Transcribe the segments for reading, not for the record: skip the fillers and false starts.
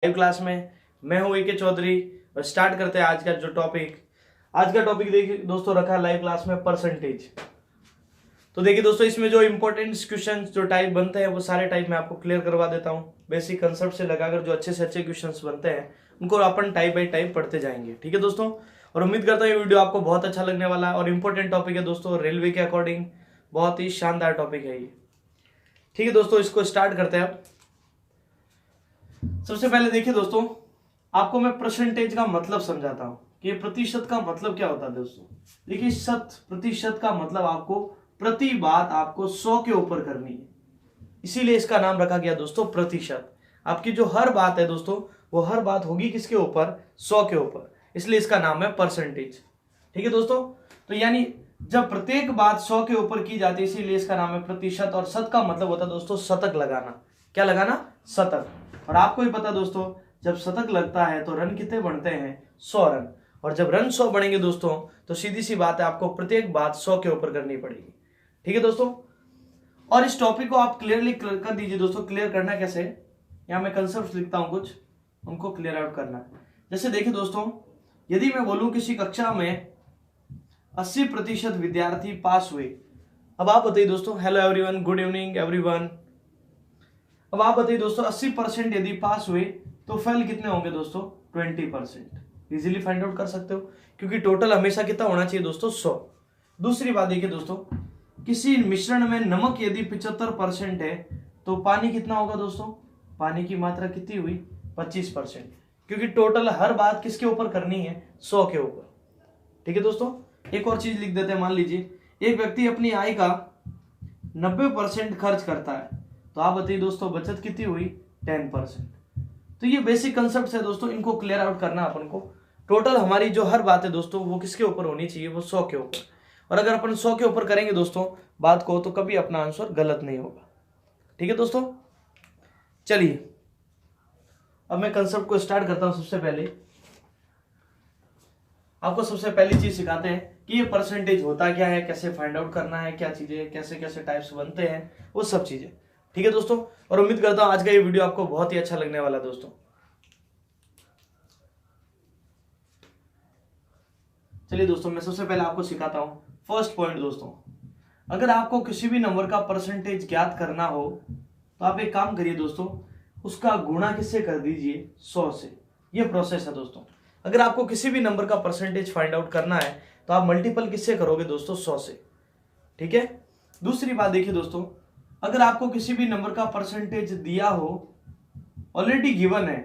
Live class में मैं हूं ए.के. चौधरी और स्टार्ट करते हैं आज का जो टॉपिक। आज का टॉपिक देखिए दोस्तों रखा है लाइव क्लास में परसेंटेज। तो देखिए दोस्तों इसमें जो इंपॉर्टेंट क्वेश्चन जो टाइप बनते हैं वो सारे टाइप मैं आपको क्लियर करवा देता हूं। बेसिक कंसेप्ट से लगाकर जो अच्छे से अच्छे क्वेश्चन बनते हैं उनको अपन टाइप बाई टाइप पढ़ते जाएंगे। ठीक है दोस्तों, और उम्मीद करता हूँ ये वीडियो आपको बहुत अच्छा लगने वाला है और इंपॉर्टेंट टॉपिक है दोस्तों, रेलवे के अकॉर्डिंग बहुत ही शानदार टॉपिक है ये। ठीक है दोस्तों, इसको स्टार्ट करते हैं। अब सबसे पहले देखिए दोस्तों, आपको मैं परसेंटेज का मतलब समझाता हूं कि प्रतिशत का मतलब क्या होता है दोस्तों। देखिए शत प्रतिशत का मतलब आपको प्रति बात आपको 100 के ऊपर करनी है, इसीलिए इसका नाम रखा गया दोस्तों प्रतिशत। आपकी जो हर बात है दोस्तों वो हर बात होगी किसके ऊपर, 100 के ऊपर, इसलिए इसका नाम है परसेंटेज। ठीक है दोस्तों, तो यानी जब प्रत्येक बात 100 के ऊपर की जाती है इसीलिए इसका नाम है प्रतिशत। और शत का मतलब होता है दोस्तों शतक लगाना। क्या लगाना? शतक। और आपको ही पता दोस्तों जब शतक लगता है तो रन कितने बनते हैं? 100 रन। और जब रन 100 बनेंगे दोस्तों तो सीधी सी बात है आपको प्रत्येक बात 100 के ऊपर करनी पड़ेगी। ठीक है दोस्तों, और इस टॉपिक को आप क्लियरली कर दीजिए दोस्तों। क्लियर करना कैसे? यहां मैं कंसेप्ट लिखता हूं कुछ, उनको क्लियर आउट करना है। जैसे देखिए दोस्तों, यदि मैं बोलूं किसी कक्षा में 80% विद्यार्थी पास हुए। अब आप बताइए दोस्तों, hello everyone, good evening everyone. अब आप बताइए दोस्तों 80% यदि पास हुए तो फेल कितने होंगे दोस्तों? 20%। इजीली फाइंड आउट कर सकते हो क्योंकि टोटल हमेशा कितना होना चाहिए दोस्तों? 100। दूसरी बात देखिए दोस्तों, किसी मिश्रण में नमक यदि 75% है तो पानी कितना होगा दोस्तों? पानी की मात्रा कितनी हुई? 25%, क्योंकि टोटल हर बात किसके ऊपर करनी है? 100 के ऊपर। ठीक है दोस्तों, एक और चीज लिख देते हैं। मान लीजिए एक व्यक्ति अपनी आय का 90% खर्च करता है तो आप बताइए दोस्तों बचत कितनी हुई? 10%। तो ये बेसिक कंसेप्ट है दोस्तों, इनको क्लियर आउट करना अपन को। टोटल हमारी जो हर बात है दोस्तों वो किसके ऊपर होनी चाहिए? वो 100 के ऊपर। और अगर अपन 100 के ऊपर करेंगे दोस्तों बात को तो कभी अपना आंसर गलत नहीं होगा। ठीक है दोस्तों, चलिए अब मैं कंसेप्ट को स्टार्ट करता हूं। सबसे पहले आपको सबसे पहली चीज सिखाते हैं कि ये परसेंटेज होता क्या है, कैसे फाइंड आउट करना है, क्या चीजें कैसे कैसे टाइप्स बनते हैं, वो सब चीजें। ठीक है दोस्तों, और उम्मीद करता हूं आज का ये वीडियो आपको बहुत ही अच्छा लगने वाला है दोस्तों। चलिए दोस्तों, मैं सबसे पहले आपको सिखाता हूं फर्स्ट पॉइंट दोस्तों। अगर आपको किसी भी नंबर का परसेंटेज ज्ञात करना हो तो आप एक काम करिए दोस्तों, उसका गुणा किससे कर दीजिए? 100 से। ये प्रोसेस है दोस्तों। अगर आपको किसी भी नंबर का परसेंटेज फाइंड आउट करना है तो आप मल्टीपल किससे करोगे दोस्तों? 100 से। ठीक है। दूसरी बात देखिए दोस्तों, अगर आपको किसी भी नंबर का परसेंटेज दिया हो, ऑलरेडी गिवन है,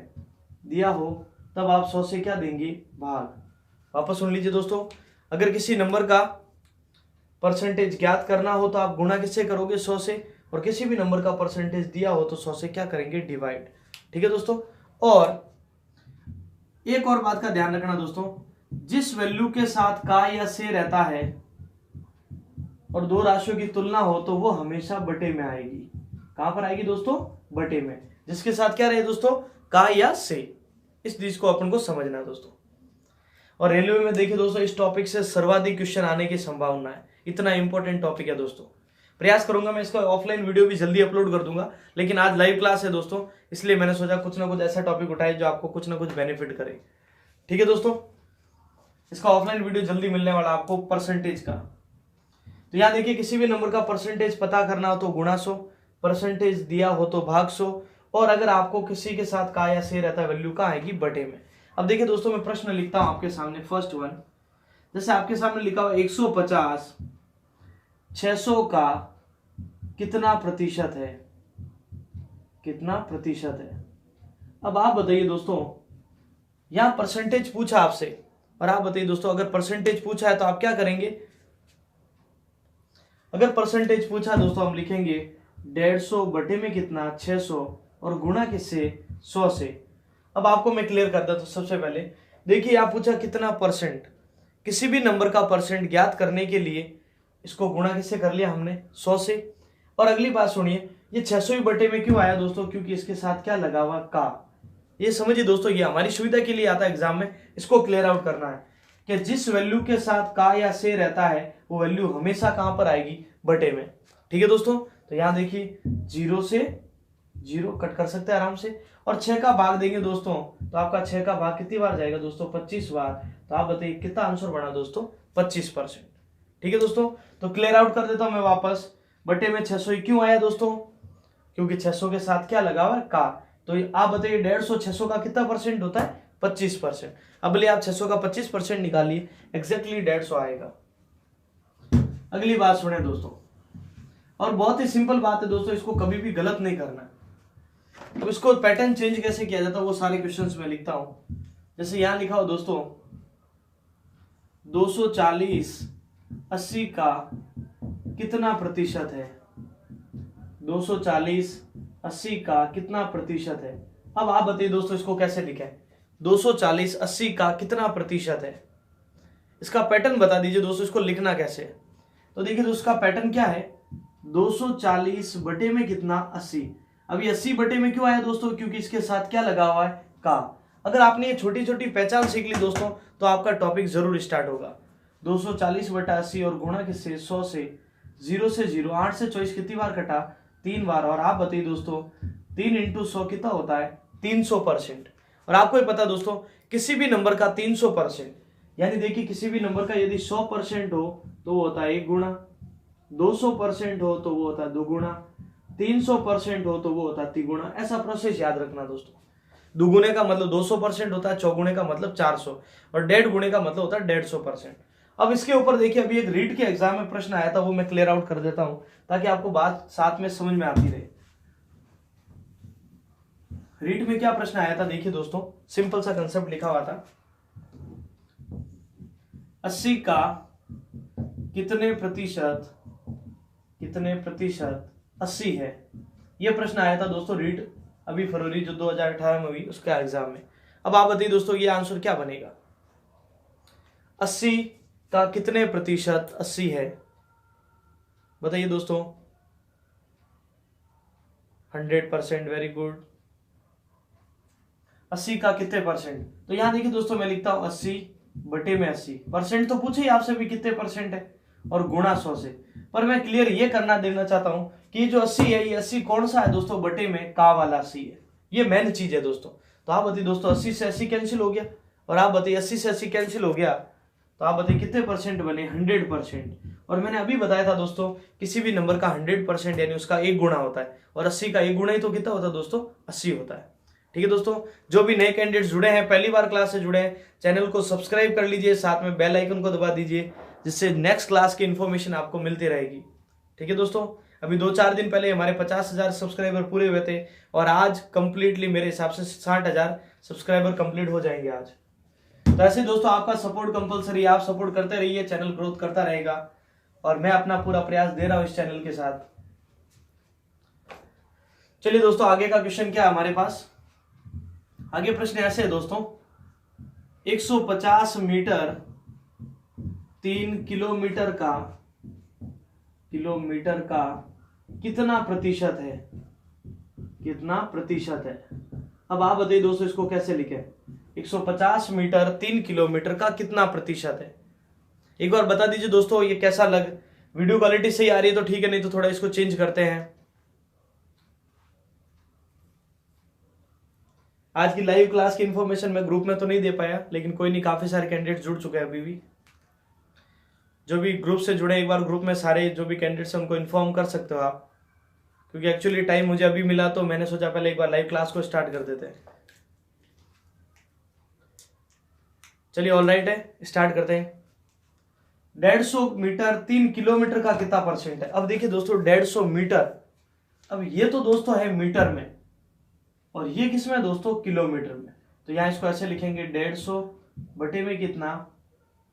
दिया हो, तब आप 100 से क्या देंगे? भाग। वापस सुन लीजिए दोस्तों, अगर किसी नंबर का परसेंटेज ज्ञात करना हो तो आप गुणा किससे करोगे? 100 से। और किसी भी नंबर का परसेंटेज दिया हो तो 100 से क्या करेंगे? डिवाइड। ठीक है दोस्तों, और एक और बात का ध्यान रखना दोस्तों, जिस वैल्यू के साथ का या से रहता है और दो राशियों की तुलना हो तो वो हमेशा बटे में आएगी। कहां पर आएगी दोस्तों? बटे में। जिसके साथ क्या रहे दोस्तों? का या से। इस चीज को अपन को समझना है दोस्तों। और रेलवे में देखिए दोस्तों इस टॉपिक से सर्वाधिक क्वेश्चन आने की संभावना है, इतना इंपॉर्टेंट टॉपिक है दोस्तों। प्रयास करूंगा मैं इसका ऑफलाइन वीडियो भी जल्दी अपलोड कर दूंगा, लेकिन आज लाइव क्लास है दोस्तों, इसलिए मैंने सोचा कुछ ना कुछ ऐसा टॉपिक उठाए जो आपको कुछ ना कुछ बेनिफिट करे। ठीक है दोस्तों, इसका ऑफलाइन वीडियो जल्दी मिलने वाला आपको परसेंटेज का। तो यहां देखिए किसी भी नंबर का परसेंटेज पता करना हो तो गुणा 100, परसेंटेज दिया हो तो भाग 100, और अगर आपको किसी के साथ का या से रहता है वैल्यू कहां आएगी? बटे में। अब देखिए दोस्तों मैं प्रश्न लिखता हूं आपके सामने, फर्स्ट वन। जैसे आपके सामने लिखा हुआ 150 600 का कितना प्रतिशत है? कितना प्रतिशत है? अब आप बताइए दोस्तों, यहां परसेंटेज पूछा आपसे, और आप बताइए दोस्तों अगर परसेंटेज पूछा है तो आप क्या करेंगे? अगर परसेंटेज पूछा दोस्तों हम लिखेंगे 150 बटे में कितना? 600, और गुणा किससे? 100 से। अब आपको मैं क्लियर कर देता हूं। सबसे पहले देखिए आप पूछा कितना परसेंट, किसी भी नंबर का परसेंट ज्ञात करने के लिए इसको गुणा किससे कर लिया हमने? 100 से। और अगली बात सुनिए, ये 600 ही बटे में क्यों आया दोस्तों? क्योंकि इसके साथ क्या लगा हुआ? का। ये समझिए दोस्तों, ये हमारी सुविधा के लिए आता है एग्जाम में, इसको क्लियर आउट करना है कि जिस वैल्यू के साथ का या से रहता है वो वैल्यू हमेशा कहां पर आएगी? बटे में। ठीक है दोस्तों, तो यहां देखिए 0 से जीरो कट कर सकते हैं आराम से। और 6 का भाग देंगे दोस्तों तो आपका 6 का भाग कितनी बार जाएगा दोस्तों, 25 बार। तो आप बताइए कितना आंसर बना दोस्तों, 25%। ठीक है दोस्तों, तो क्लियर आउट कर देता हूं मैं वापस। बटे में 600 क्यों आया दोस्तों, क्योंकि 600 के साथ क्या लगा हुआ है, का। तो आप बताइए 150 600 का कितना परसेंट होता है, 25%। अब बोलिए आप 600 का 25% निकालिए, एग्जैक्टली 150 आएगा। अगली बात सुने दोस्तों, और बहुत ही सिंपल बात है दोस्तों, इसको कभी भी गलत नहीं करना। तो इसको पैटर्न चेंज कैसे किया जाता है वो सारे क्वेश्चंस में लिखता हूं। जैसे यहां लिखा हो दोस्तों 240 80 का कितना प्रतिशत है, 240 80 का कितना प्रतिशत है। अब आप बताइए दोस्तों इसको कैसे लिखें, 240 80 का कितना प्रतिशत है, इसका पैटर्न बता दीजिए दोस्तों, इसको लिखना कैसे है। तो देखिए दोस्तों इसका पैटर्न क्या है, 240 बटे में कितना, 80। अब ये 80 बटे में क्यों आया दोस्तों, क्योंकि इसके साथ क्या लगा हुआ है, का। अगर आपने ये छोटी छोटी पहचान सीख ली दोस्तों तो आपका टॉपिक जरूर स्टार्ट होगा। 240 बटा 80 और गुणा किससे, 100 से, 0 से 0, 8 से 24 कितनी बार कटा, 3 बार। और आप बताइए दोस्तों 3 इंटू 100 कितना होता है, 300%। और आपको ही पता दोस्तों किसी भी नंबर का 300%, यानी देखिए किसी भी नंबर का यदि 100% हो तो वो होता है 1 गुना, 200% हो तो वो होता है 2 गुना, 300% हो तो वो होता है 3 गुना। ऐसा प्रोसेस याद रखना दोस्तों। दुगुने का मतलब 200% होता है, चौगुने का मतलब 400, और 1.5 गुने का मतलब होता है 150%। अब इसके ऊपर देखिए अभी एक रीट के एग्जाम में प्रश्न आया था, वो मैं क्लियर आउट कर देता हूं ताकि आपको बात साथ में समझ में आती रहे। रीट में क्या प्रश्न आया था देखिए दोस्तों, सिंपल सा कंसेप्ट लिखा हुआ था, 80 का कितने प्रतिशत 80 है। यह प्रश्न आया था दोस्तों रीट अभी फरवरी जो 2018 में हुई उसका एग्जाम में। अब आप बताइए दोस्तों ये आंसर क्या बनेगा, 80 का कितने प्रतिशत 80 है, बताइए दोस्तों। 100%, वेरी गुड। 80 का कितने परसेंट, तो यहां देखिए दोस्तों मैं लिखता हूं 80 बटे में 80, परसेंट तो पूछे ही आपसे भी कितने परसेंट है, और गुणा 100 से। पर मैं क्लियर ये करना देना चाहता हूं कि ये जो 80 है, ये 80 कौन सा है दोस्तों, बटे में का वाला 80 है, ये मेन चीज है दोस्तों। तो आप बताइए दोस्तों 80 से 80 कैंसिल हो गया, और आप बताइए 80 से 80 कैंसिल हो गया, तो आप बताइए कितने परसेंट बने, 100%। और मैंने अभी बताया था दोस्तों किसी भी नंबर का 100% यानी उसका 1 गुना होता है, और 80 का 1 गुना ही तो कितना होता है दोस्तों, 80 होता है। ठीक है दोस्तों, जो भी नए कैंडिडेट्स जुड़े हैं, पहली बार क्लास से जुड़े हैं, चैनल को सब्सक्राइब कर लीजिए, साथ में बेल आइकन को दबा दीजिए, जिससे नेक्स्ट क्लास की इंफॉर्मेशन आपको मिलती रहेगी। ठीक है दोस्तों, अभी 2-4 दिन पहले हमारे 50,000 सब्सक्राइबर पूरे हुए थे, और आज कंप्लीटली मेरे हिसाब से 60,000 सब्सक्राइबर कंप्लीट हो जाएंगे आज। तो ऐसे दोस्तों आपका सपोर्ट कंपलसरी, आप सपोर्ट करते रहिए, चैनल ग्रोथ करता रहेगा, और मैं अपना पूरा प्रयास दे रहा हूं इस चैनल के साथ। चलिए दोस्तों आगे का क्वेश्चन क्या है हमारे पास, आगे प्रश्न ऐसे है दोस्तों, 150 मीटर 3 किलोमीटर का कितना प्रतिशत है, कितना प्रतिशत है। अब आप बताइए दोस्तों इसको कैसे लिखें, 150 मीटर 3 किलोमीटर का कितना प्रतिशत है। एक बार बता दीजिए दोस्तों ये कैसा लग, वीडियो क्वालिटी सही आ रही है तो ठीक है, नहीं तो थोड़ा इसको चेंज करते हैं। आज की लाइव क्लास की इंफॉर्मेशन मैं ग्रुप में तो नहीं दे पाया, लेकिन कोई नहीं, काफी सारे कैंडिडेट जुड़ चुके हैं अभी भी। जो भी ग्रुप से जुड़े, एक बार ग्रुप में सारे जो भी कैंडिडेट्स हैं उनको इन्फॉर्म कर सकते हो आप, क्योंकि एक्चुअली टाइम मुझे अभी मिला तो मैंने सोचा पहले एक बार लाइव क्लास को स्टार्ट कर देते हैं। चलिए ऑल राइट है, स्टार्ट करते हैं। 150 मीटर 3 किलोमीटर का कितना परसेंट है। अब देखिए दोस्तों 150 मीटर, अब ये तो दोस्तों है मीटर में, और ये किसमें दोस्तों, किलोमीटर में। तो यहां इसको ऐसे लिखेंगे 150 बटे में कितना,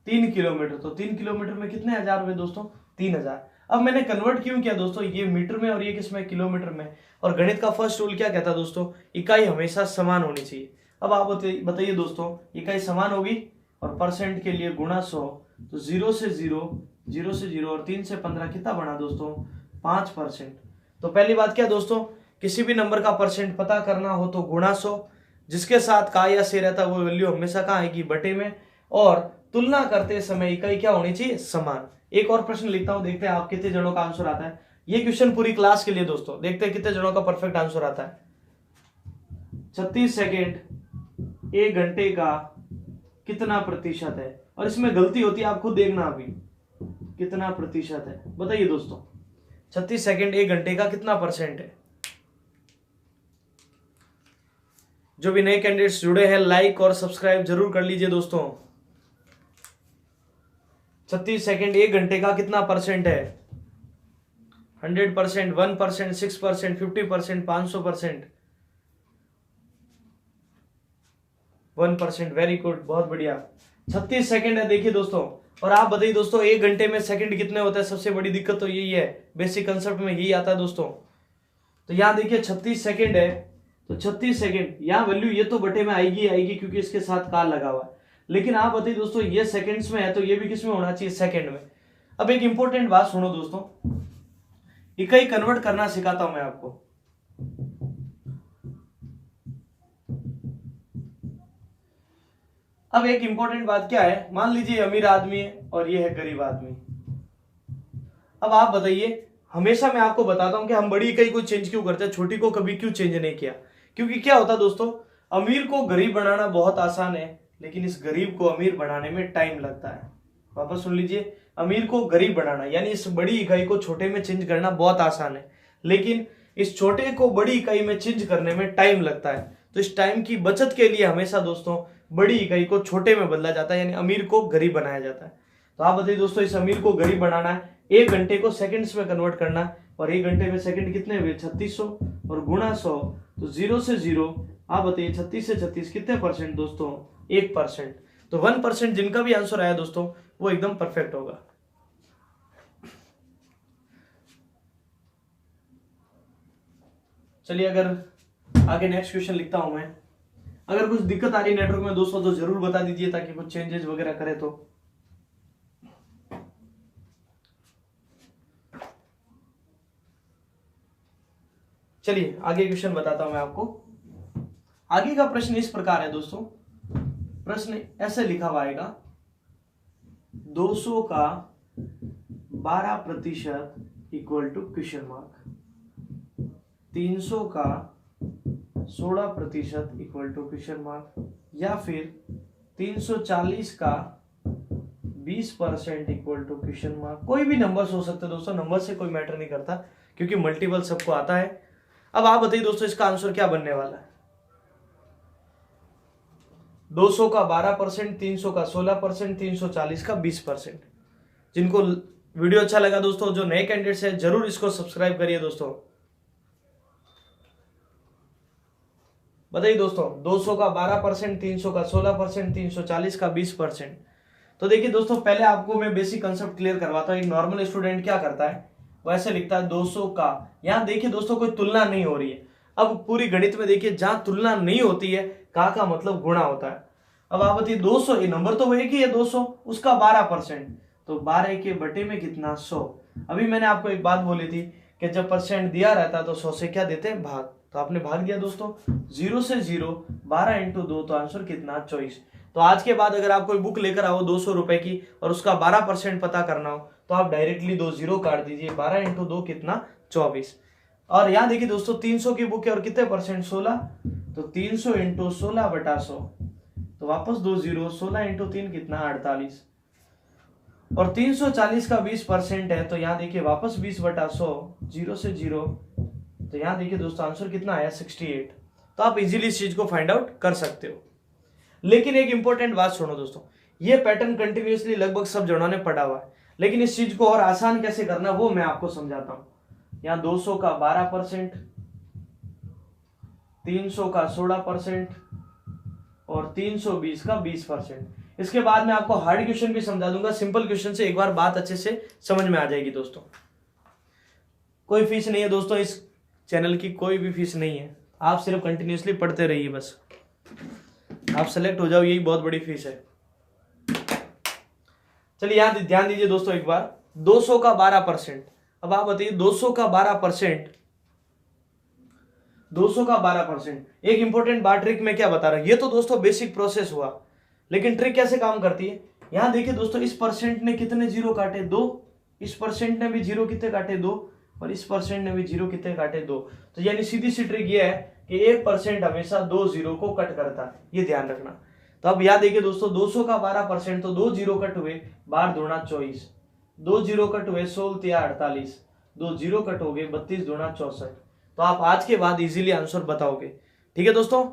3 किलोमीटर। तो 3 किलोमीटर में कितने हजार हुए दोस्तों, 3000। अब मैंने कन्वर्ट क्यों किया दोस्तों, ये मीटर में और ये किसमें, किलोमीटर में। और गणित का फर्स्ट रूल क्या कहता है दोस्तों, इकाई हमेशा समान होनी चाहिए। अब आप बताइए दोस्तों, इकाई समान होगी और परसेंट के लिए गुणा 100, तो 0 से 0, 0 से 0 और 3 से 15 कितना बना दोस्तों, 5%। तो पहली बात क्या दोस्तों, किसी भी नंबर का परसेंट पता करना हो तो गुणा 100, जिसके साथ का या से रहता है वो वैल्यू हमेशा कहाँ आएगी, बटे में। और तुलना करते समय इकाई क्या होनी चाहिए, समान। एक और प्रश्न लिखता हूं, देखते हैं आप कितने जनों का आंसर आता है। ये क्वेश्चन पूरी क्लास के लिए दोस्तों, देखते हैं कितने जनों का परफेक्ट आंसर आता है। 36 सेकेंड 1 घंटे का कितना प्रतिशत है, और इसमें गलती होती है, आप खुद देखना अभी कितना प्रतिशत है, बताइए दोस्तों। 36 सेकेंड 1 घंटे का कितना परसेंट है। जो भी नए कैंडिडेट्स जुड़े हैं लाइक और सब्सक्राइब जरूर कर लीजिए दोस्तों। 36 सेकेंड 1 घंटे का कितना परसेंट है। 100%, 1%, 6%, 50%, 500%, 1%। वेरी गुड, बहुत बढ़िया। 36 सेकेंड है देखिए दोस्तों। और आप बताइए दोस्तों 1 घंटे में सेकंड कितने होते हैं। सबसे बड़ी दिक्कत तो यही है, बेसिक कंसेप्ट में यही आता है दोस्तों। तो यहां देखिए 36 सेकेंड है, तो 36 सेकेंड यहां वैल्यू ये तो बटे में आएगी आएगी क्योंकि इसके साथ काल लगा हुआ है। लेकिन आप बताइए दोस्तों ये सेकंड्स में है तो ये भी किस में होना चाहिए, सेकंड में। अब एक इंपॉर्टेंट बात सुनो दोस्तों, इकाई कन्वर्ट करना सिखाता हूं मैं आपको। अब एक इंपॉर्टेंट बात क्या है, मान लीजिए अमीर आदमी है और ये है गरीब आदमी। अब आप बताइए, हमेशा मैं आपको बताता हूं कि हम बड़ी इकाई को चेंज क्यों करते हैं, छोटी को कभी क्यों चेंज नहीं किया। क्योंकि क्या होता दोस्तों, अमीर को गरीब बनाना बहुत आसान है, लेकिन इस गरीब को अमीर बनाने में टाइम लगता है। वापस सुन लीजिए, अमीर को गरीब बनाना यानी इस बड़ी इकाई को छोटे में चेंज करना बहुत आसान है, लेकिन इस छोटे को बड़ी इकाई में चेंज करने में टाइम लगता है। तो इस टाइम की बचत के लिए हमेशा दोस्तों बड़ी इकाई को छोटे में बदला जाता है, यानी अमीर को गरीब बनाया जाता है। तो आप बताइए दोस्तों, इस अमीर को गरीब बनाना है, 1 घंटे को सेकंड्स में कन्वर्ट करना, और 1 घंटे में सेकंड कितने हुए 3600 और गुणा 100, तो 0 से 0। आप बताइए 36 से 36 कितने परसेंट दोस्तों, 1%। तो 1% जिनका भी आंसर आया दोस्तों वो एकदम परफेक्ट होगा। चलिए अगर आगे नेक्स्ट क्वेश्चन लिखता हूं मैं। अगर कुछ दिक्कत आ रही है नेटवर्क में दोस्तों तो जरूर बता दीजिए ताकि कुछ चेंजेस वगैरह करे तो। चलिए आगे क्वेश्चन बताता हूं मैं आपको। आगे का प्रश्न इस प्रकार है दोस्तों, प्रश्न ऐसे लिखा हुआ आएगा, 200 का 12% इक्वल टू क्वेश्चन मार्क, 300 का 16% इक्वल टू क्वेश्चन मार्क, या फिर 340 का 20% इक्वल टू क्वेश्चन मार्क। कोई भी नंबर हो सकते हैं दोस्तों, नंबर से कोई मैटर नहीं करता क्योंकि मल्टीपल सबको आता है। अब आप बताइए दोस्तों इसका आंसर क्या बनने वाला है। 200 का 12%, 300 का 16%, 340 का 20%। जिनको वीडियो अच्छा लगा दोस्तों, जो नए कैंडिडेट्स हैं जरूर इसको सब्सक्राइब करिए दोस्तों। बताइए दोस्तों 200 का 12%, 300 का 16%, 340 का 20%। तो देखिए दोस्तों, पहले आपको मैं बेसिक कंसेप्ट क्लियर करवाता हूं। एक नॉर्मल स्टूडेंट क्या करता है, वैसे लिखता है 200 का, यहां देखिए दोस्तों कोई तुलना नहीं हो रही है। अब पूरी गणित में देखिए जहां तुलना नहीं होती है का मतलब गुणा होता है। अब आप बताइए 200, ये नंबर तो वही की है 200, उसका 12%, तो 12 के बटे में कितना 100। अभी मैंने आपको एक बात बोली थी कि जब परसेंट दिया रहता है तो 100 से क्या देते हैं, भाग। तो आपने भाग दिया दोस्तों, 0 से 0, 12 इंटू 2, तो आंसर कितना 24। तो आज के बाद अगर आप कोई बुक लेकर आओ 200 रुपए की और उसका 12% पता करना हो तो आप डायरेक्टली 2 0 काट दीजिए, 12 इंटू 2 कितना 24। और यहाँ देखिए दोस्तों 300 की बुक है और कितने परसेंट 16, तो 300 इंटू 16 बटा 100, तो वापस 2 0, 16 इंटू 3 कितना 48। और 340 का 20% है तो यहाँ देखिए वापस 20 बटा 100, 0 से 0, तो यहाँ देखिए दोस्तों आंसर कितना आया 68। तो आप इजीली इस चीज को फाइंड आउट कर सकते हो। लेकिन एक इंपॉर्टेंट बात सुनो दोस्तों, ये पैटर्न कंटिन्यूअसली लगभग सब जनों ने पढ़ा हुआ है, लेकिन इस चीज को और आसान कैसे करना वो मैं आपको समझाता हूं। यहाँ 200 का 12%, 300 का 16% और 320 का 20%। इसके बाद मैं आपको हार्ड क्वेश्चन भी समझा दूंगा। सिंपल क्वेश्चन से एक बार बात अच्छे से समझ में आ जाएगी दोस्तों। कोई फीस नहीं है दोस्तों, इस चैनल की कोई भी फीस नहीं है, आप सिर्फ कंटिन्यूअसली पढ़ते रहिए, बस आप सेलेक्ट हो जाओ, यही बहुत बड़ी फीस है। चलिए यहां ध्यान दीजिए दोस्तों एक बार, 200 का 12%। अब आप बताइए 200 का 12%, 200 का 12%। एक इंपॉर्टेंट बात ट्रिक में क्या बता रहा हूं, ये तो दोस्तों बेसिक प्रोसेस हुआ, लेकिन ट्रिक कैसे काम करती है। यहां देखिए दोस्तों इस परसेंट ने कितने जीरो काटे, 2, इस परसेंट ने भी जीरो कितने काटे, 2। और इस परसेंट ने भी जीरो कितने काटे, 2। तो यानी सीधी सी ट्रिक ये है कि 1% हमेशा 2 जीरो को कट करता है, ये ध्यान रखना। तो अब याद देखिए दोस्तों, 200 का 12%, तो 2 जीरो कट हुए, 12 दूना 24, 2 जीरो कट हुए, 16 या 48, 2 जीरो कट हो गए, 32 दूना 64। तो आप आज के बाद इजीली आंसर बताओगे। ठीक है दोस्तों,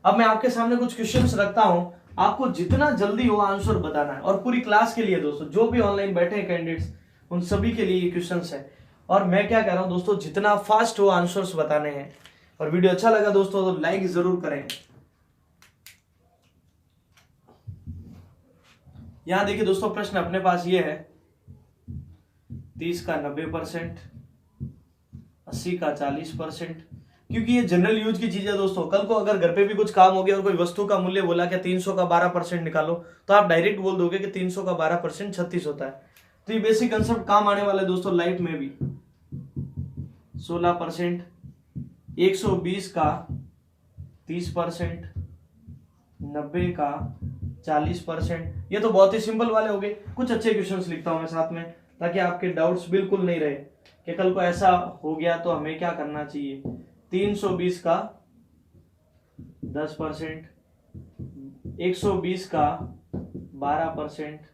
अब मैं आपके सामने कुछ क्वेश्चंस रखता हूं, आपको जितना जल्दी हो आंसर बताना है। और पूरी क्लास के लिए दोस्तों, जो भी ऑनलाइन बैठे हैं कैंडिडेट्स, उन सभी के लिए ये क्वेश्चंस है। और मैं क्या कह रहा हूं दोस्तों, जितना फास्ट हो आंसर्स बताने हैं। और वीडियो अच्छा लगा दोस्तों तो लाइक जरूर करें। यहां देखिए दोस्तों, प्रश्न अपने पास ये है, 30 का 90%, 80 का 40%। क्योंकि ये जनरल यूज की चीज है दोस्तों, कल को अगर घर पे भी कुछ काम हो गया और कोई वस्तु का मूल्य बोला कि 300 का 12% निकालो, तो आप डायरेक्ट बोल दोगे कि 300 का 12% 36 होता है। तो ये बेसिक कंसेप्ट काम आने वाला है दोस्तों लाइफ में भी। 16%, 120 का 30%, 90 का 40%। ये तो बहुत ही सिंपल वाले हो गए। कुछ अच्छे क्वेश्चंस लिखता हूं मैं साथ में, ताकि आपके डाउट्स बिल्कुल नहीं रहे कि कल को ऐसा हो गया तो हमें क्या करना चाहिए। 320 का 10%, 120 का 12%,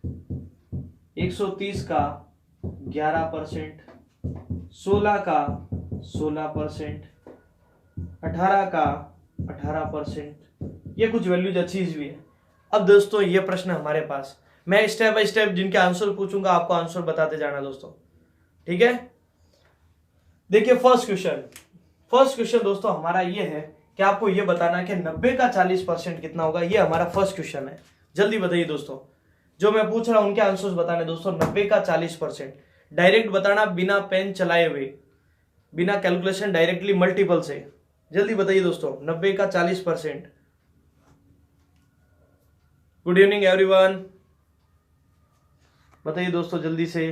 130 का 11%, 16 का 16%, 18 का 18%। ये कुछ वैल्यूज अच्छी भी है। अब दोस्तों ये प्रश्न हमारे पास, मैं स्टेप बाय स्टेप जिनके आंसर पूछूंगा, आपको आंसर बताते जाना दोस्तों। ठीक है, देखिए फर्स्ट क्वेश्चन दोस्तों हमारा ये है कि आपको ये बताना है कि 90 का 40% कितना होगा। ये हमारा फर्स्ट क्वेश्चन है। जल्दी बताइए दोस्तों, जो मैं पूछ रहा हूं उनके आंसर्स बताने दोस्तों। 90 का 40% डायरेक्ट बताना, बिना पेन चलाए हुए, बिना कैलकुलेशन, डायरेक्टली मल्टीपल से। जल्दी बताइए दोस्तों, 90 का 40%। गुड इवनिंग एवरीवन, बताइए दोस्तों जल्दी से।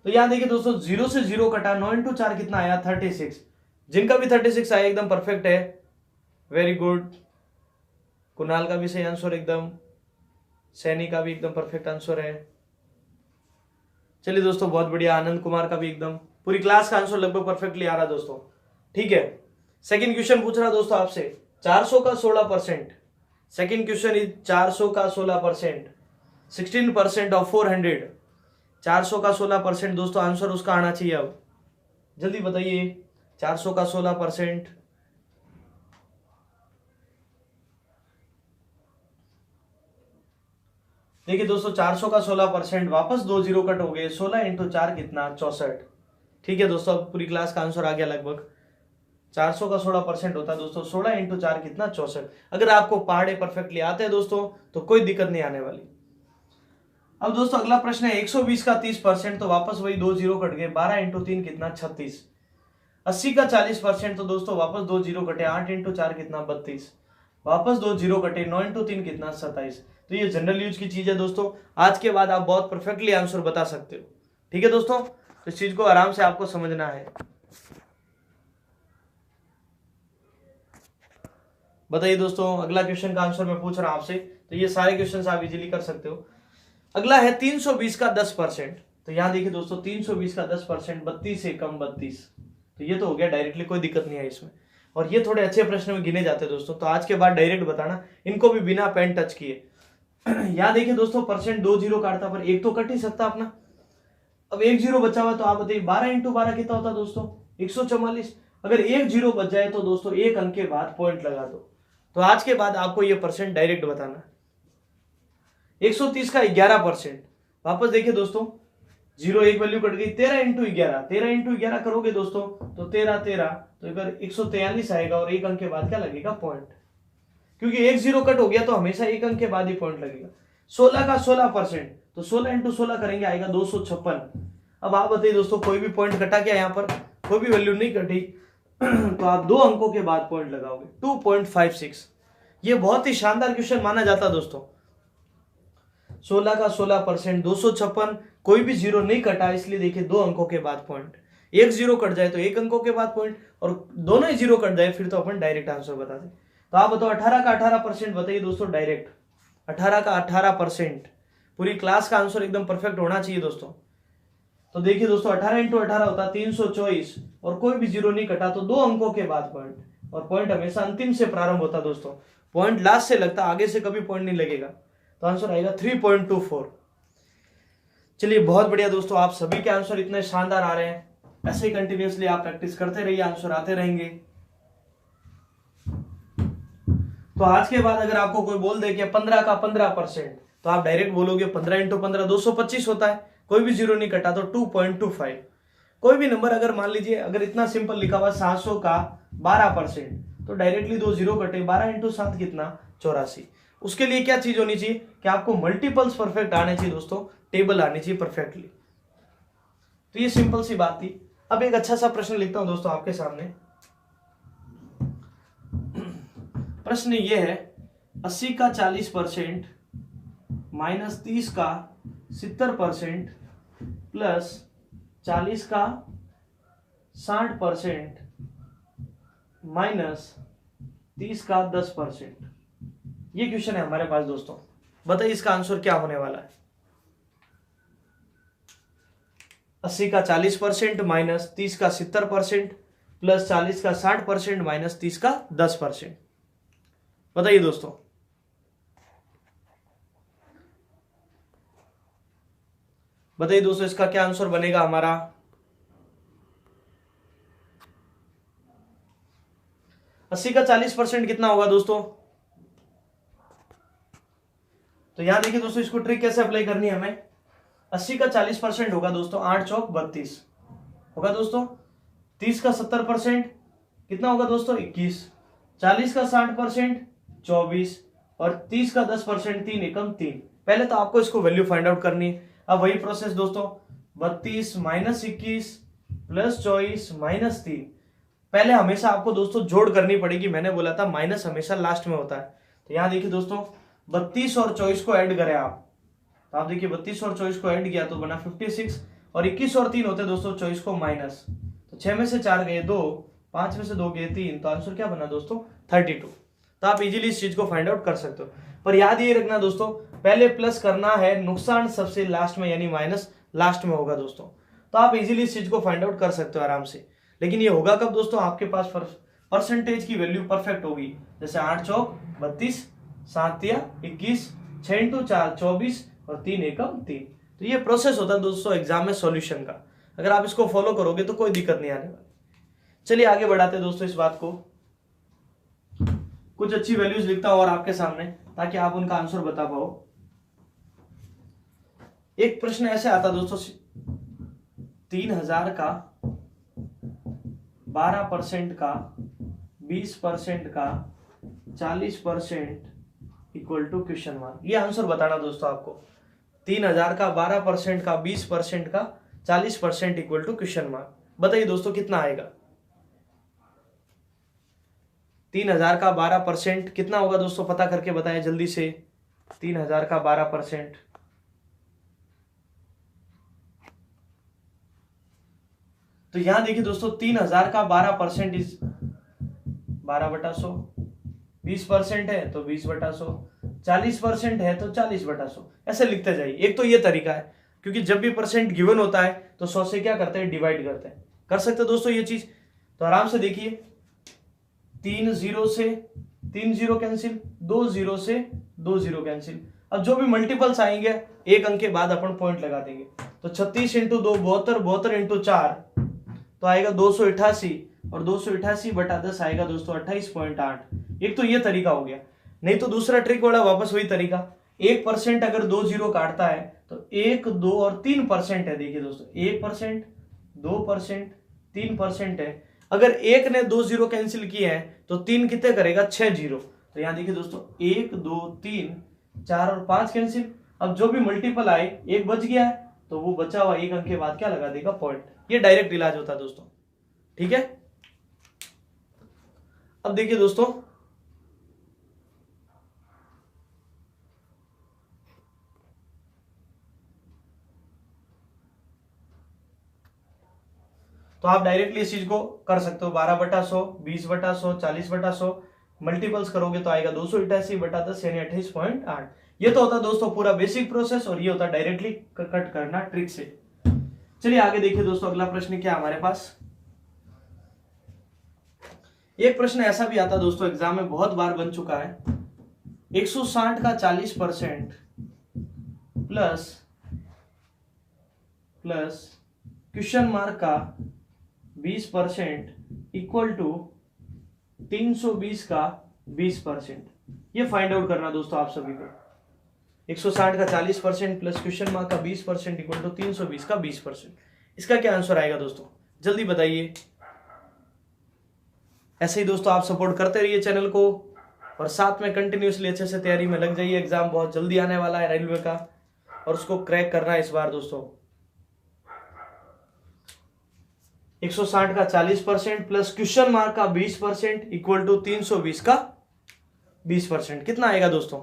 तो यहां देखिए दोस्तों, 0 से 0 कटा, 9 इंटू 4 कितना आया, 36। जिनका भी 36 आया एकदम परफेक्ट है, वेरी गुड। कुणाल का भी सही आंसर एकदम, सैनी का भी एकदम परफेक्ट आंसर है। चलिए दोस्तों बहुत बढ़िया, आनंद कुमार का भी एकदम, पूरी क्लास का आंसर लगभग परफेक्टली आ रहा दोस्तों। ठीक है, सेकंड क्वेश्चन पूछ रहा दोस्तों आपसे, 400 का 16%। सेकंड क्वेश्चन इज 400 का 16%, 16% ऑफ 400। 400 का 16% दोस्तों, आंसर उसका आना चाहिए। अब जल्दी बताइए, 400 का 16%। देखिए दोस्तों, 400 का 16%, वापस 2 जीरो कट हो गए, 16 इंटू 4 कितना, 64। ठीक है दोस्तों, अब पूरी क्लास का आंसर आ गया लगभग। 400 का 16% होता है दोस्तों, 16 इंटू 4 कितना, 64। अगर आपको पहाड़े परफेक्टली आते हैं दोस्तों तो कोई दिक्कत नहीं आने वाली। अब दोस्तों अगला प्रश्न है, 120 का 30%, तो वापस वही 2 जीरो कट गए, 12 इंटू 3 कितना, 36। 80 का 40%, तो दोस्तों वापस 2 जीरो कटे, 8 इंटू 4 कितना, 32। वापस 2 जीरो कटे, 9 इंटू 3 कितना, 27। तो ये जनरल यूज की चीज है दोस्तों, आज के बाद आप बहुत परफेक्टली आंसर बता सकते हो। ठीक है दोस्तों, तो इस चीज को आराम से आपको समझना है। बताइए दोस्तों, अगला क्वेश्चन का आंसर मैं पूछ रहा हूं आपसे, तो ये सारे क्वेश्चन आप इजीली कर सकते हो। अगला है 320 का 10%। तो यहां देखिए दोस्तों, 320 का 10%, 32 से कम 32। तो ये तो हो गया डायरेक्टली, कोई दिक्कत नहीं है इसमें। और ये थोड़े अच्छे प्रश्न में गिने जाते हैं दोस्तों, तो आज के बाद डायरेक्ट बताना, इनको भी बिना पेन टच किए। यहां देखिए दोस्तों, परसेंट 2 जीरो काटता, पर एक तो कट ही सकता अपना। अब 1 जीरो बचा हुआ, तो आप बताइए 12 इंटू 12 कितना होता दोस्तों, 144। अगर 1 जीरो बच जाए तो दोस्तों एक अंक के बाद पॉइंट लगा दो। तो आज के बाद आपको ये परसेंट डायरेक्ट बताना। 130 का 11%, वापस देखिए दोस्तों, जीरो एक वैल्यू कट गई, 13 इंटू 11, 13 इंटू 11 करोगे दोस्तों तो 13, तो इधर 143 आएगा, और एक अंक के बाद क्या लगेगा, पॉइंट। क्योंकि एक जीरो कट हो गया तो हमेशा एक अंक के बाद ही पॉइंट लगेगा। 16 का 16%, तो 16 इंटू 16 करेंगे, आएगा 256। अब आप बताइए दोस्तों, कोई भी पॉइंट कटा क्या, यहाँ पर कोई भी वैल्यू नहीं कटी, तो आप 2 अंकों के बाद पॉइंट लगाओगे, 2.56। ये बहुत ही शानदार क्वेश्चन माना जाता है दोस्तों। 16 का 16%, 256, कोई भी जीरो नहीं कटा, इसलिए देखिए 2 अंकों के बाद पॉइंट। एक जीरो कट जाए तो 1 अंकों के बाद पॉइंट, और दोनों ही जीरो कट जाए फिर तो अपन डायरेक्ट आंसर बता दें। तो आप बताओ, 18 का 18%, बताइए दोस्तों डायरेक्ट। 18 का 18%। पूरी क्लास का आंसर एकदम परफेक्ट होना चाहिए दोस्तों। तो देखिए दोस्तों 18 इंटू 18 होता है 324 और कोई भी जीरो नहीं कटा तो 2 अंकों के बाद पॉइंट, और पॉइंट हमेशा अंतिम से प्रारंभ होता है दोस्तों। पॉइंट लास्ट से लगता, आगे से कभी पॉइंट नहीं लगेगा। तो आंसर आएगा 3.24। चलिए बहुत बढ़िया दोस्तों, आप सभी के आंसर इतने शानदार आ रहे हैं। ऐसे ही कंटिन्यूअसली आप प्रैक्टिस करते रहिए, आंसर आते रहेंगे। तो आज के बाद अगर आपको कोई बोल दे कि 15 का 15%, तो आप डायरेक्ट बोलोगे 15 इंटू 15 225 होता है, कोई भी जीरो नहीं कटा तो 2.25। कोई भी नंबर अगर मान लीजिए अगर इतना सिंपल लिखा हुआ 700 का 12%, तो डायरेक्टली 2 जीरो कटे, 12 इंटू 7 कितना 84। उसके लिए क्या चीज होनी चाहिए कि आपको मल्टीपल्स परफेक्ट आने चाहिए दोस्तों, टेबल आनी चाहिए परफेक्टली। तो ये सिंपल सी बात थी। अब एक अच्छा सा प्रश्न लिखता हूं दोस्तों आपके सामने। प्रश्न ये है 80 का 40% माइनस 30 का 70% प्लस 40 का 60% माइनस 30 का 10%। ये क्वेश्चन है हमारे पास दोस्तों। बताइए इसका आंसर क्या होने वाला है। 80 का 40% माइनस 30 का 70% प्लस 40 का 60% माइनस 30 का 10%। बताइए दोस्तों। बताइए दोस्तों इसका क्या आंसर बनेगा हमारा। अस्सी का 40% कितना होगा दोस्तों। तो यहां देखिए दोस्तों, इसको ट्रिक कैसे अप्लाई करनी है हमें। 80 का 40% होगा दोस्तों 8 चौक 32 होगा दोस्तों। 30 का 70% कितना होगा दोस्तों 21। 40 का 60% 24 और 30 का 10% 3 एकम 3। पहले तो आपको इसको वैल्यू फाइंड आउट करनी है। अब वही प्रोसेस दोस्तों, 32 माइनस 21 प्लस 24 माइनस 3। पहले हमेशा आपको दोस्तों जोड़ करनी पड़ेगी। मैंने बोला था माइनस हमेशा लास्ट में होता है। तो यहां देखिए दोस्तों 32 और 24 को ऐड करें आप, तो आप देखिए 32 और 24 को ऐड किया तो बना 56 और 21 और 3 होते दोस्तों 24 को माइनस। तो 6 में से 4 गए 2, 5 में से 2 गए 3, तो आंसर क्या बना दोस्तों 32। तो आप इजीली इस चीज को फाइंड आउट कर सकते हो। पर याद ये रखना दोस्तों, पहले प्लस करना है, नुकसान सबसे लास्ट में यानी माइनस लास्ट में होगा दोस्तों। तो आप इजीली इस चीज को फाइंड आउट कर सकते हो आराम से। लेकिन ये होगा कब दोस्तों, आपके पास परसेंटेज की वैल्यू परफेक्ट होगी। जैसे 8 चौक 32, 7 या 21, 6 इंटू 4 24 और 3 एकम 3। तो ये प्रोसेस होता है दोस्तों एग्जाम में सॉल्यूशन का। अगर आप इसको फॉलो करोगे तो कोई दिक्कत नहीं आने वाली। चलिए आगे बढ़ाते हैं दोस्तों इस बात को। कुछ अच्छी वैल्यूज लिखता हूं और आपके सामने, ताकि आप उनका आंसर बता पाओ। एक प्रश्न ऐसे आता दोस्तों, 3000 का 12% का 20% का 40% इक्वल टू क्वेश्चन मार्क। ये आंसर बताना दोस्तों आपको। 3000 का 12% का 20% का 40% इक्वल टू क्वेश्चन मार्क। बताइए दोस्तों कितना आएगा। 3000 का 12% कितना होगा दोस्तों, पता करके बताएं जल्दी से। 3000 का 12%, तो यहां देखिए दोस्तों 3000 का 12% इज 12/100। 20% है तो 20/100, 40% है तो 40/100। ऐसे लिखते जाइए। एक तो ये तरीका है, क्योंकि जब भी परसेंट गिवन होता है तो 100 से क्या करते हैं डिवाइड करते हैं। कर सकते हो दोस्तों ये चीज। तो आराम से देखिए, 3 0 से 3 0 कैंसिल, 2 0 से 2 0 कैंसिल। अब जो भी मल्टीपल्स आएंगे एक अंक के बाद अपन पॉइंट लगा देंगे। तो 36 इंटू 2 72, 72 इंटू 4 तो आएगा 288 और 288/10 आएगा दोस्तों 28.8। एक तो ये तरीका हो गया। नहीं तो दूसरा ट्रिक वाला वापस वही तरीका, 1% अगर 2 0 काटता है तो 1, 2 और 3% है। देखिए दोस्तों 1%, 2%, 3% है। अगर 1 ने 2 0 कैंसिल किए हैं तो 3 कितने करेगा 6 0। तो यहां देखिए दोस्तों 1, 2, 3, 4 और 5 कैंसिल। अब जो भी मल्टीपल आए एक बच गया है तो वो बचा हुआ एक अंक के बाद क्या लगा देगा पॉइंट। ये डायरेक्ट इलाज होता है दोस्तों। ठीक है। अब देखिए दोस्तों, तो आप डायरेक्टली इस चीज को कर सकते हो। 12/100, 20/100, 40/100 मल्टीपल्स करोगे तो आएगा 288/10 यानी 28.8। ये तो होता दोस्तों पूरा बेसिक प्रोसेस, और ये होता डायरेक्टली कट करना ट्रिक से। चलिए आगे देखिए दोस्तों, अगला प्रश्न क्या हमारे पास। एक प्रश्न ऐसा भी आता दोस्तों एग्जाम में, बहुत बार बन चुका है। 160 का 40% प्लस क्वेश्चन मार्क का 20% इक्वल टू 320 का 20%। ये फाइंड आउट करना दोस्तों आप सभी को। 160 का 40% प्लस क्वेश्चन मार्क का 20% इक्वल टू 320 का 20%। इसका क्या आंसर आएगा दोस्तों, जल्दी बताइए। ऐसे ही दोस्तों आप सपोर्ट करते रहिए चैनल को, और साथ में कंटिन्यूसली अच्छे से तैयारी में लग जाइए। एग्जाम बहुत जल्दी आने वाला है रेलवे का, और उसको क्रैक करना है इस बार दोस्तों। 160 का 40% प्लस क्वेश्चन मार्क का 20% इक्वल टू 320 का 20%। कितना आएगा दोस्तों?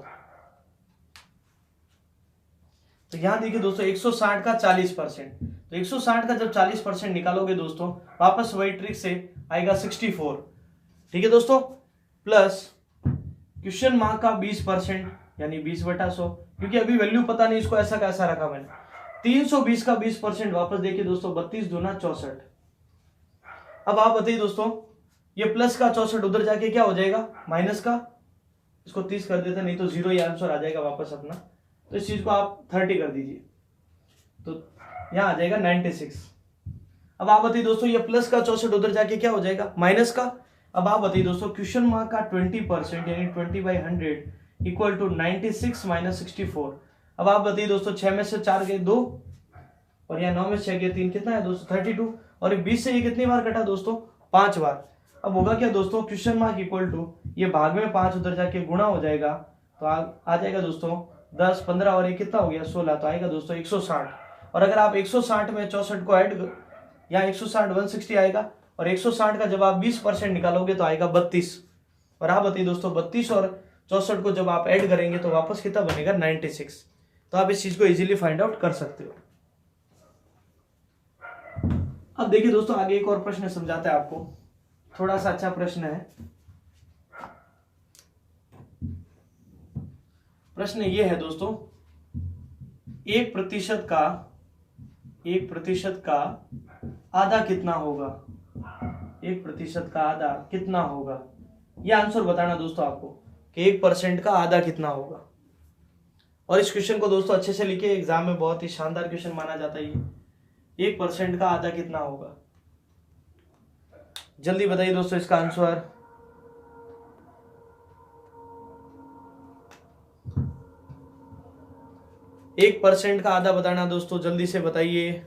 तो यहां देखिए दोस्तों 160 का 40%, तो 160 का जब 40% निकालोगे दोस्तों, वापस वही ट्रिक से आएगा 64। ठीक है दोस्तों, प्लस क्वेश्चन मार्क का 20% यानी 20/100, क्योंकि अभी वैल्यू पता नहीं इसको ऐसा कैसा रखा मैंने। 320 का 20% वापस देखिए दोस्तों 32 दूना 64। अब आप बताइए दोस्तों, ये प्लस का 64 उधर जाके क्या हो जाएगा, माइनस का, इसको 30 कर देते, नहीं तो 0 ही आंसर आ जाएगा वापस अपना। तो इस चीज को आप 30 कर दीजिए, तो यहां आ जाएगा 96। अब आप बताइए दोस्तों, ये प्लस का 64 उधर जाके क्या हो जाएगा, माइनस का। अब आप बताइए दोस्तों, क्वेश्चन मार्क का 20% यानी 20/100 इक्वल टू 96 माइनस 64। अब आप बताइए दोस्तों, 6 में से 4 गए 2, और यहाँ 9 में से 6 गए 3, कितना है दोस्तों 32। और 20 से ये कितनी बार कटा दोस्तों, 5 बार। अब होगा क्या दोस्तों, क्वेश्चन मार्क इक्वल टू ये भाग में 5 उधर जाके गुणा हो जाएगा, तो आ जाएगा दोस्तों 10 15 और ये कितना हो गया 16, तो आएगा दोस्तों 160। और अगर आप 160 में 64 को ऐड, यहाँ 160 160 आएगा, और 160 का जब आप 20% निकालोगे तो आएगा 32। और आप बताइए दोस्तों 32 और 64 को जब आप ऐड करेंगे तो वापस कितना बनेगा 96। तो आप इस चीज को इजीली फाइंड आउट कर सकते हो। अब देखिए दोस्तों, आगे एक और प्रश्न समझाता है आपको, थोड़ा सा अच्छा प्रश्न है। प्रश्न ये है दोस्तों, 1% का आधा कितना होगा, 1% का आधा कितना होगा। यह आंसर बताना दोस्तों आपको कि 1% का आधा कितना होगा। और इस क्वेश्चन को दोस्तों अच्छे से लिखिए, एग्जाम में बहुत ही शानदार क्वेश्चन माना जाता है ये। 1% का आधा कितना होगा, जल्दी बताइए दोस्तों इसका आंसर। एक % का आधा बताना दोस्तों, जल्दी से बताइए।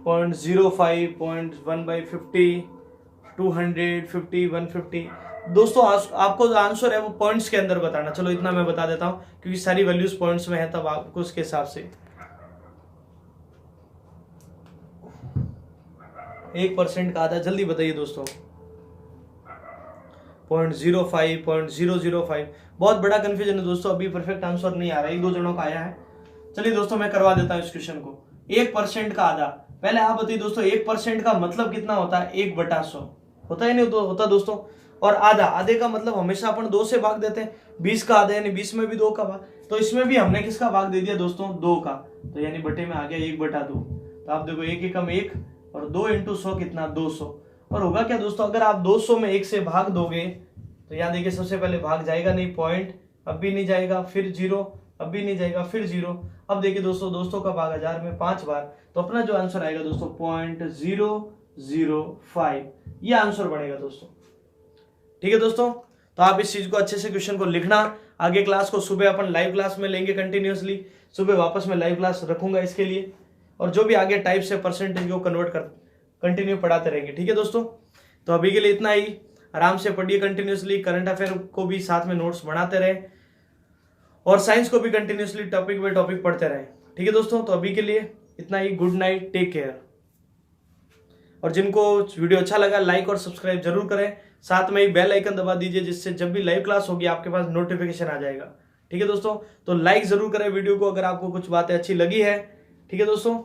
.05, 1/50, 250, 150। दोस्तों आपको जो आंसर है वो पॉइंट्स के अंदर बताना। चलो इतना मैं बता देता हूं, क्योंकि सारी वैल्यूज पॉइंट्स में है, तब आपको उसके हिसाब से 1% का आधा जल्दी बताइए दोस्तों। 0.05, 0.005। बहुत बड़ा कंफ्यूजन है दोस्तों, अभी परफेक्ट आंसर नहीं आ रहा है, 1-2 जनों का आया है। चलिए दोस्तों मैं करवा देता हूं इस क्वेश्चन को। 1% का आधा, पहले आप बताइए दोस्तों 1% का मतलब कितना होता है, 1/100 होता है नहीं होता दोस्तों। और आधे का मतलब हमेशा अपन 2 से भाग देते हैं, 20 का आधा यानी 20 में भी 2 का भाग, तो इसमें भी हमने किसका भाग दे दिया दोस्तों, 2 का, तो यानी बटे में आ गया 1/2। तो आप देखो 1 एकम 1 और 2 × 100 कितना 200। और होगा क्या दोस्तों, अगर आप 200 में 1 से भाग दोगे तो यहाँ देखिए सबसे पहले भाग जाएगा नहीं, पॉइंट अब भी नहीं जाएगा, फिर 0 अब भी नहीं जाएगा, फिर 0। अब देखिए दोस्तों का भाग 1000 में 5 बार, तो अपना जो आंसर आएगा दोस्तों 0.005, ये आंसर बनेगा दोस्तों। ठीक है दोस्तों, तो आप इस चीज को अच्छे से क्वेश्चन को लिखना। आगे क्लास को सुबह अपन लाइव क्लास में लेंगे कंटिन्यूअसली, सुबह वापस मैं लाइव क्लास रखूंगा इसके लिए, और जो भी आगे टाइप से परसेंटेज को कन्वर्ट कर कंटिन्यू पढ़ाते रहेंगे। ठीक है दोस्तों, तो अभी के लिए इतना ही। आराम से पढ़िए कंटिन्यूअसली, करंट अफेयर को भी साथ में नोट्स बनाते रहे, और साइंस को भी कंटिन्यूअसली टॉपिक बाय टॉपिक पढ़ते रहे। ठीक है दोस्तों, तो अभी के लिए इतना ही। Good night, take care. और जिनको वीडियो अच्छा लगा लाइक और सब्सक्राइब जरूर करें, साथ में ही बेल आइकन दबा दीजिए, जिससे जब भी लाइव क्लास होगी आपके पास नोटिफिकेशन आ जाएगा। ठीक है दोस्तों, तो लाइक जरूर करें वीडियो को अगर आपको कुछ बातें अच्छी लगी है। ठीक है दोस्तों।